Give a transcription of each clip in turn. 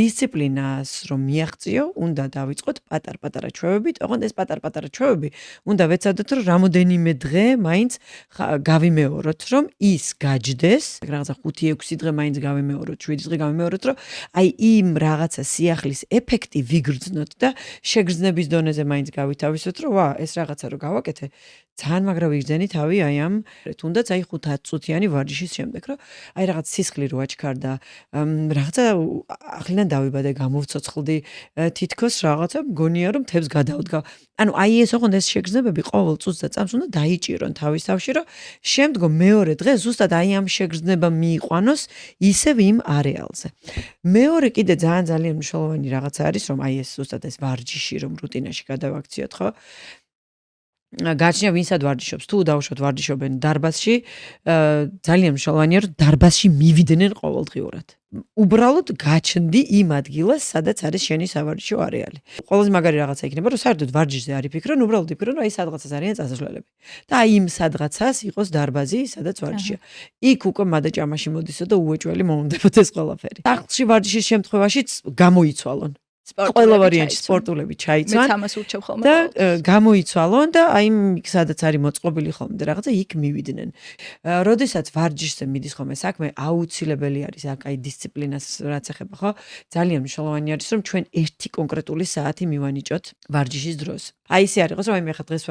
დისციპლინას რომ მიაღწიო, უნდა დავიწყოთ პატარ-პატარა ჩვევებით, ოღონდ ეს პატარ-პატარა ჩვევები უნდა ვეცადოთ, რომ რამოდენიმე დღე მაინც გავიმეოროთ, რომ ის გაჯდეს, რაღაცა 5-6 დღე მაინც გავიმეოროთ, 7 დღე გავიმეოროთ, რომ აი იმ რაღაცა სიახლის ეფექტი ვიგრძნოთ და შეგრძნების დონეზე მაინც გავითავისოთ, რომ ვა, ეს რაღაცა რო გავაკეთე, ძალიან მაგრა ვიგრძენი თავი აი ამ თუნდაც აი 5-10 წუთიანი ვარჯიშის შემდეგ, რომ აი რაღაც სისხლი რო აჩქარდა, რაღაცა ახლიდან დავიბადე, გამოვცოცხლდი, თითქოს რაღაცა მგონია რომ თებს გადავდგა. ანუ აი ეს ოღონდ ეს შეგრძნებები ყოველ წუთს და წამს უნდა დაიჭირონ თავის თავში, რომ შემდგომ მეორე დღე ზუსტად აი ამ შეგრძნება მიიყვანოს ისევ იმ არეალზე. მეორე კიდე ძალიან მნიშვნელოვანი რაღაცა არის, რომ აი ეს ზუსტად ეს ვარჯიში რომ რუტინაში გადავაქციოთ, ხო? გააჩნია ვინსად ვარჯიშობს, თუ დაუშვათ ვარჯიშობენ დარბაზში, ძალიან მნიშვნელოვანია რომ დარბაზში მივიდნენ ყოველდღიურად. უბრალოდ გაჩნდი იმ ადგილას, სადაც არის შენი სავარჯიშო არეალი. ყველაზე მაგარი რაღაცა იქნება, რომ საერთოდ ვარჯიშზე არ იფიქრონ, უბრალოდ იფიქრონ, რომ აი სადღაცას არიან წასასვლელები. და აი იმ სადღაცას იყოს დარბაზი, სადაც ვარჯიშია. იქ უკვე მადაჭამაში მოდისო და უეჭველი მოუნდებოდეს ყველაფერი. სახლში ვარჯიშის შემთხვევაშიც გამოიცვალონ. ყველა ვარიანტი სპორტულები ჩაიცვან და გამოიცვალონ და აი სადაც არის მოწყობილი ხოლმე რაღაცა იქ მივიდნენ. როდესაც ვარჯიშზე მიდის ხოლმე საქმე, აუცილებელი არის აქ აი დისციპლინას რაც ეხება, ხო? ძალიან მნიშვნელოვანი არის რომ ჩვენ ერთი კონკრეტული საათი მივანიჭოთ ვარჯიშის დროს. აი ესე არ იყოს რომ აი მე ხა დღეს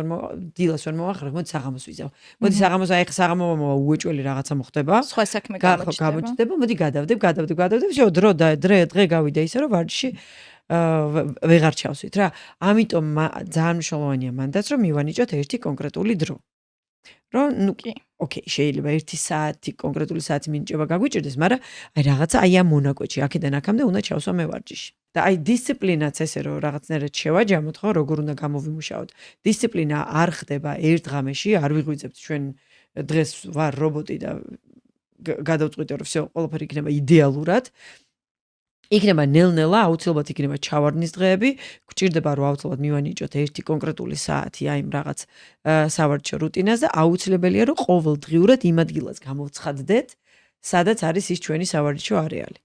დილას ვერ მოვახერხებ, მოდი საღამოს ვიზავ. მოდი საღამოს აი ხა საღამო უეჭველი რაღაცა მოხდება. სხვა საქმე გამოჩნდება, მოდი გადავდებ, всё, დღე გავიდა ისე რომ ვარჯიში ვეღარ ჩავსვით რა. ამიტომ ძალიან მნიშვნელოვანია მანდაც რომ მივანიჭოთ ერთი კონკრეტული დრო. რომ ნუ ოკეი, შეიძლება 1 საათი კონკრეტული საათი მინიჭება გაგვიჭირდეს, მაგრამ აი რაღაცა აი ამ მონაკვეთში აქედან აქამდე უნდა ჩავსვა მე ვარჯიში. და აი დისციპლინაც ესე რომ რაღაცნაირად შევაჯამოთ, ხო, როგორ უნდა გამოვიმუშაოთ. დისციპლინა არ ხდება ერთ ღამეში, არ ვიღვიძებთ ჩვენ დღეს ვარ რობოტი და გადავწყვიტე რომ всё, ყველაფერი იქნება იდეალურად. იქნება ნელ-ნელა, აუცილებლად იქნება ჩავარდნის დღეები, გვჭირდება რომ აუცილებლად მივანიჭოთ ერთი კონკრეტული საათი აი იმ რაღაც სავარჯიშო რუტინაზე, აუცილებელია რომ ყოველდღიურად იმ ადგილას გამოვცხადდეთ, სადაც არის ის ჩვენი სავარჯიშო არეალი.